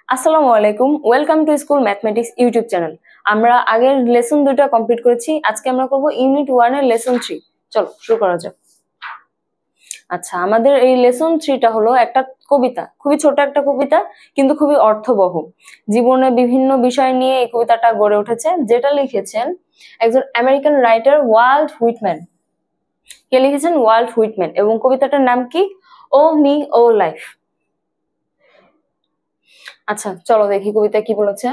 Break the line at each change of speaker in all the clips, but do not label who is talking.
আসসালামু আলাইকুম, welcome to school mathematics YouTube channel. আমরা আগের লেসন 2টা কমপ্লিট করেছি, আজকে আমরা করব ইউনিট 1 এর লেসন 3। চলো শুরু করা যাক। আচ্ছা, আমাদের এই লেসন 3টা হলো একটা কবিতা, খুবই ছোট একটা কবিতা কিন্তু খুবই অর্থবহ। জীবনে বিভিন্ন বিষয় নিয়ে এই কবিতাটা গড়ে উঠেছে, যেটা লিখেছেন একজন আমেরিকান রাইটার ওয়াল্ট হুইটম্যান। কে লিখেছেন? Walt Whitman. এবং কবিতাটার নাম কি? O me O life. আচ্ছা চলো দেখি কবিতা কি বলেছে।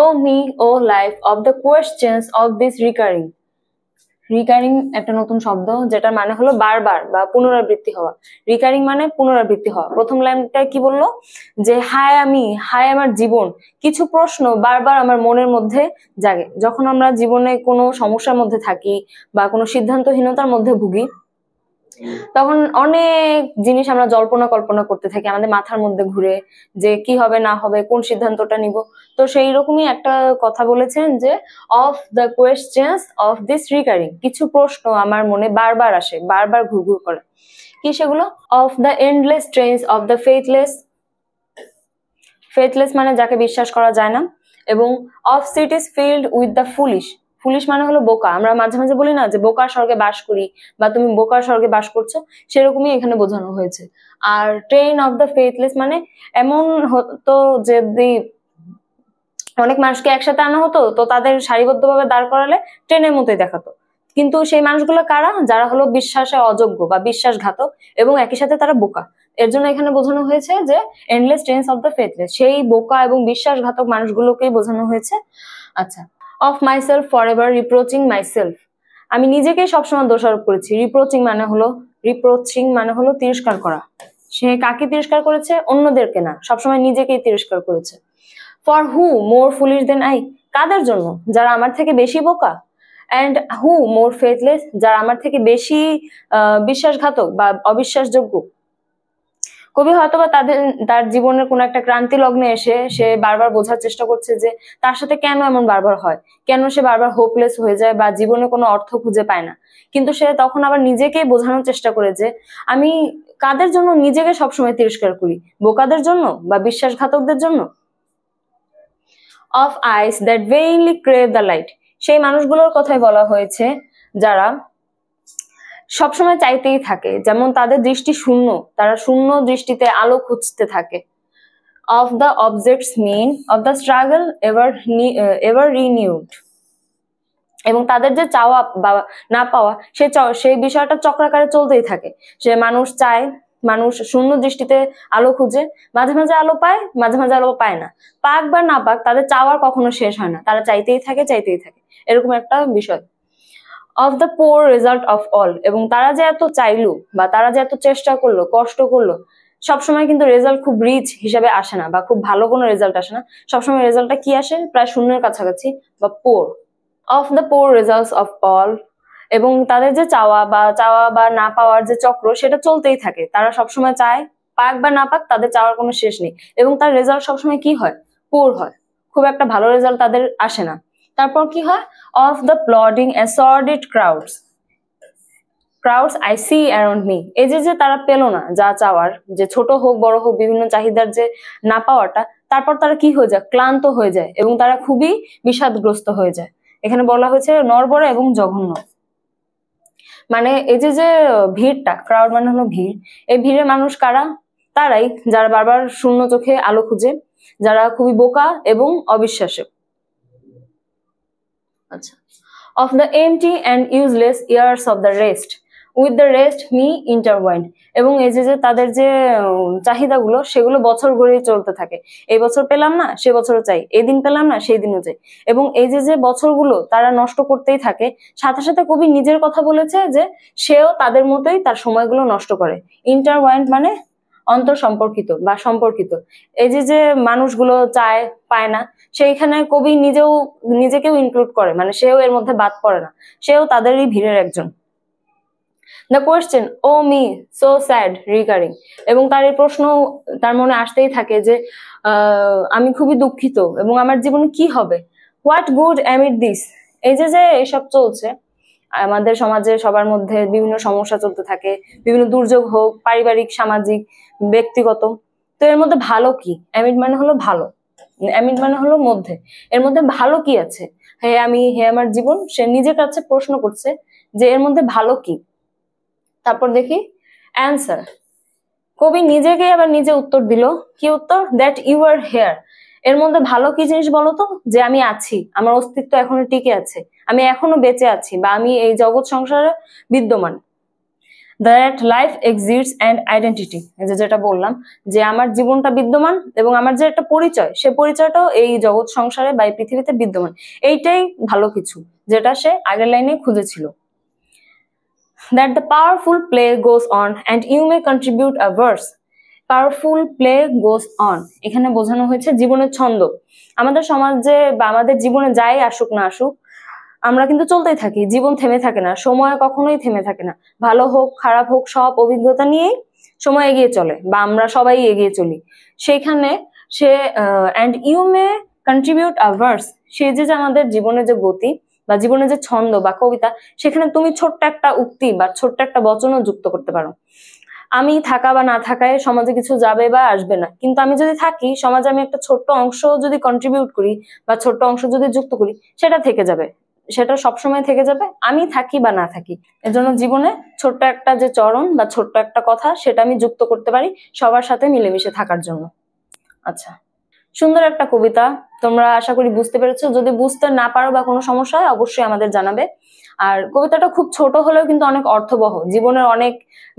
O me O life of the questions of this recurring. Recurring একটা নতুন শব্দ, যেটা মানে হলো বারবার বা পুনরাবৃত্তি হওয়া। রিকারিং মানে পুনরাবৃত্তি হওয়া। প্রথম লাইনটা কি বললো? যে হায় আমি, হায় আমার জীবন, কিছু প্রশ্ন বারবার আমার মনের মধ্যে জাগে। যখন আমরা জীবনে কোনো সমস্যার মধ্যে থাকি বা কোনো সিদ্ধান্তহীনতার মধ্যে ভুগি, তখন অনেক জিনিস আমরা জল্পনা কল্পনা করতে থাকি আমাদের মাথার মধ্যে ঘুরে, যে কি হবে না হবে, কোন সিদ্ধান্তটা নিব। তো সেই রকমই একটা কথা বলেছেন যে of the questions of this recurring, কিছু প্রশ্ন আমার মনে বারবার আসে, বারবার ঘুরঘুর করে। কি সেগুলো? Of the endless trains of the faithless, faithless মানে যাকে বিশ্বাস করা যায় না, এবং of cities filled with the foolish. Foolish মানে হলো বোকা। আমরা মাঝে মাঝে বলি না যে বোকার স্বর্গে বাস করি বা তুমি বোকার স্বর্গে বাস করছো, সেরকমই এখানে বোঝানো হয়েছে। আর ট্রেন অফ দ্য ফেথলেস মানে এমন হতো যদি অনেক মানুষকে একসাথে আনা হতো, তো তাদের সারিবদ্ধভাবে দাঁড় করালে ট্রেনের মতোই দেখাতো। কিন্তু সেই মানুষগুলো কারা? যারা হলো বিশ্বাসে অযোগ্য বা বিশ্বাসঘাতক এবং একই সাথে তারা বোকা। এর জন্য এখানে বোঝানো হয়েছে যে endless trains of the faithless, সেই বোকা এবং বিশ্বাসঘাতক মানুষগুলোকেই বোঝানো হয়েছে। আচ্ছা, of myself for ever reproaching myself, আমি নিজেকেই সবসময় দোষারোপ করেছি। রিপ্রোচিং মানে হলো তিরস্কার করা। সে কাকে তিরস্কার করেছে? অন্যদেরকে না, সবসময় নিজেকেই তিরস্কার করেছে। For who more foolish than I, কাদের জন্য? যারা আমার থেকে বেশি বোকা। অ্যান্ড হু মোর ফেথলেস, যারা আমার থেকে বেশি বিশ্বাসঘাতক বা অবিশ্বাসযোগ্য। কবি হয়তোবা তার জীবনের কোনো একটা ক্রান্তি লগ্নে এসে সে বারবার বোঝার চেষ্টা করছে যে তার সাথে কেন এমন বারবার হয়, কেন সে বারবার হোপলেস হয়ে যায় বা জীবনে কোনো অর্থ খুঁজে পায় না। কিন্তু সে তখন আবার নিজেকেই বোঝানোর চেষ্টা করে যে আমি কাদের জন্য নিজেকে সবসময় তিরস্কার করি, বোকাদের জন্য বা বিশ্বাসঘাতকদের জন্য। Of eyes that vainly crave the light, সেই মানুষগুলোর কথাই বলা হয়েছে যারা সবসময় চাইতেই থাকে, যেমন তাদের দৃষ্টি শূন্য, তারা শূন্য দৃষ্টিতে আলো খুঁজতে থাকে। Of the objects mean of the struggle ever renewed, এবং তাদের যে চাওয়া বা না পাওয়া সেই বিষয়টা চক্রাকারে চলতেই থাকে। সে মানুষ চায়, মানুষ শূন্য দৃষ্টিতে আলো খুঁজে, মাঝে মাঝে আলো পায়, মাঝে মাঝে আলো পায় না। পাক বা না পাক, তাদের চাওয়ার কখনো শেষ হয় না, তারা চাইতেই থাকে, চাইতেই থাকে, এরকম একটা বিষয়। Of the poor result of all, এবং তারা যে এত চাইলো বা তারা যে এত চেষ্টা করলো, কষ্ট করলো, সবসময় কিন্তু রেজাল্ট খুব রিচ হিসাবে আসে না বা খুব ভালো কোনো রেজাল্ট আসে না। সবসময় রেজাল্টটা কি আসে? প্রায় শূন্যের কাছাকাছি বা poor. Of the poor results of all, এবং তাদের যে চাওয়া বা না পাওয়ার যে চক্র, সেটা চলতেই থাকে। তারা সবসময় চায়, পাক বা না পাক, তাদের চাওয়ার কোনো শেষ নেই, এবং তার রেজাল্ট সবসময় কি হয়? পোর হয়, খুব একটা ভালো রেজাল্ট তাদের আসে না। তারপর কি হয়? Of the plodding and sordid crowds I see around me, এই যে তারা পেলো না যা চাওয়ার, যে ছোট হোক বড় হোক বিভিন্ন চাহিদার যে না পাওয়াটা, তারপর তারা কি হয়ে যায়? ক্লান্ত হয়ে যায় এবং তারা খুবই বিষাদগ্রস্ত হয়ে যায়। এখানে বলা হয়েছে নড়বড়ে এবং জঘন্য। মানে এই যে ভিড়টা, ক্রাউড মানে হলো ভিড়, এই ভিড়ের মানুষ কারা? তারাই যারা বারবার শূন্য চোখে আলো খুঁজে, যারা খুবই বোকা এবং অবিশ্বাসী। আচ্ছা, of the empty and useless years of the rest with the rest me intertwined, এবং এই যে তাদের যে চাহিদাগুলো, সেগুলো বছর ঘুরেই চলতে থাকে। এই বছর পেলাম না, সে বছরও চাই, এই দিন পেলাম না, সেই দিনও চাই, এবং এই যে বছরগুলো তারা নষ্ট করতেই থাকে। সাথে সাথে কবি নিজের কথা বলেছে যে সেও তাদের মতোই তার সময়গুলো নষ্ট করে। ইন্টারওয়াইন্ড মানে অন্তর সম্পর্কিত বা সম্পর্কিত। এই যে মানুষগুলো চায়, পায় না, সেইখানে কবি নিজেকেও ইনক্লুড করে, মানে সেও এর মধ্যে বাদ পড়ে না, সেও তাদেরই ভিড়ের একজন। The question O me so sad recurring, এবং তার এই প্রশ্ন তার মনে আসতেই থাকে যে আমি খুবই দুঃখিত এবং আমার জীবনে কি হবে। হোয়াট গুড অ্যামিড দিস, এই যে এসব চলছে আমাদের সমাজে, সবার মধ্যে বিভিন্ন সমস্যা চলতে থাকে, বিভিন্ন দুর্যোগ হোক, পারিবারিক, সামাজিক, ব্যক্তিগত, তো এর মধ্যে ভালো কি? অ্যামিড মানে হলো ভালো, অ্যামিড মানে হলো মধ্যে, এর মধ্যে ভালো কি আছে, হে আমি হে আমার জীবন, সে নিজের কাছে প্রশ্ন করছে যে এর মধ্যে ভালো কি। তারপর দেখি অ্যান্সার, কবি নিজেকে আবার নিজে উত্তর দিল। কি উত্তর? That you are here. এর মধ্যে ভালো কি জিনিস বলতো? যে আমি আছি, আমার অস্তিত্ব এখনো টিকে আছে, আমি এখনো বেঁচে আছি, বা আমি এই জগৎ সংসারে বিদ্যমান। That life exists and identity, যেটা বললাম যে আমার জীবনটা বিদ্যমান এবং আমার যে একটা পরিচয়, সে পরিচয়টাও এই জগৎ সংসারে বা এই পৃথিবীতে বিদ্যমান। এইটাই ভালো কিছু, যেটা সে আগের লাইনে খুঁজেছিল। That the powerful play goes on and you may contribute a verse. Powerful play goes on, এখানে বোঝানো হয়েছে জীবনের ছন্দ। আমাদের সমাজে বা আমাদের জীবনে যাই আসুক না আসুক, আমরা কিন্তু চলতেই থাকি, জীবন থেমে থাকে না, সময় কখনোই থেমে থাকে না। ভালো হোক খারাপ হোক, সব অভিজ্ঞতা নিয়েই সময় এগিয়ে চলে, বা আমরা সবাই এগিয়ে চলি। সেইখানে সে and you may contribute a verse, সে যে আমাদের জীবনের যে গতি বা জীবনের যে ছন্দ বা কবিতা, সেখানে তুমি ছোট্ট একটা উক্তি বা ছোট্ট একটা বচনও যুক্ত করতে পারো। আমি থাকা বা না থাকায় সমাজে কিছু যাবে বা আসবে না, কিন্তু আমি যদি থাকি সমাজে, আমি একটা ছোট্ট অংশ যদি কন্ট্রিবিউট করি বা ছোট্ট অংশ যদি যুক্ত করি, সেটা থেকে যাবে, সেটা সবসময় থেকে যাবে, আমি থাকি বা না থাকি। এজন্য জীবনে ছোট্ট একটা যে চরণ বা ছোট্ট একটা কথা, সেটা আমি যুক্ত করতে পারি সবার সাথে মিলেমিশে থাকার জন্য। আচ্ছা, সুন্দর একটা কবিতা, তোমরা আশা করি বুঝতে পেরেছো। যদি বুঝতে না পারো বা কোনো সমস্যা হয়, অবশ্যই আমাদের জানাবে। আর কবিতাটা খুব ছোট হলেও কিন্তু অনেক অর্থবহ, জীবনের অনেক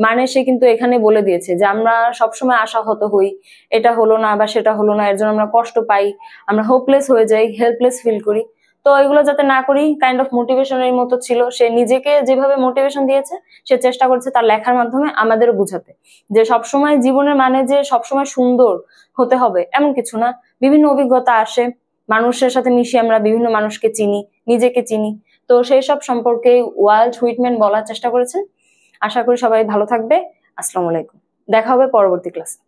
মানে সে কিন্তু এখানে বলে দিয়েছে যে আমরা সবসময় আশাহত হই, এটা হলো না বা সেটা হলো না, এর জন্য আমরা কষ্ট পাই, আমরা হোপলেস হয়ে যাই, হেল্পলেস ফিল করি। তো এগুলো যাতে না করি, কাইন্ড অফ মোটিভেশনের মতো ছিল। সে নিজেকে যেভাবে মোটিভেশন দিয়েছে, সে চেষ্টা করছে তার লেখার মাধ্যমে আমাদেরও বুঝাতে যে সবসময় জীবনের মানে যে সবসময় সুন্দর হতে হবে এমন কিছু না। বিভিন্ন অভিজ্ঞতা আসে, মানুষের সাথে মিশে আমরা বিভিন্ন মানুষকে চিনি, নিজেকে চিনি। তো সেই সব সম্পর্কে ওয়াল্ট হুইটম্যান বলার চেষ্টা করেছেন। আশা করি সবাই ভালো থাকবে। আসসালামু আলাইকুম, দেখা হবে পরবর্তী ক্লাসে।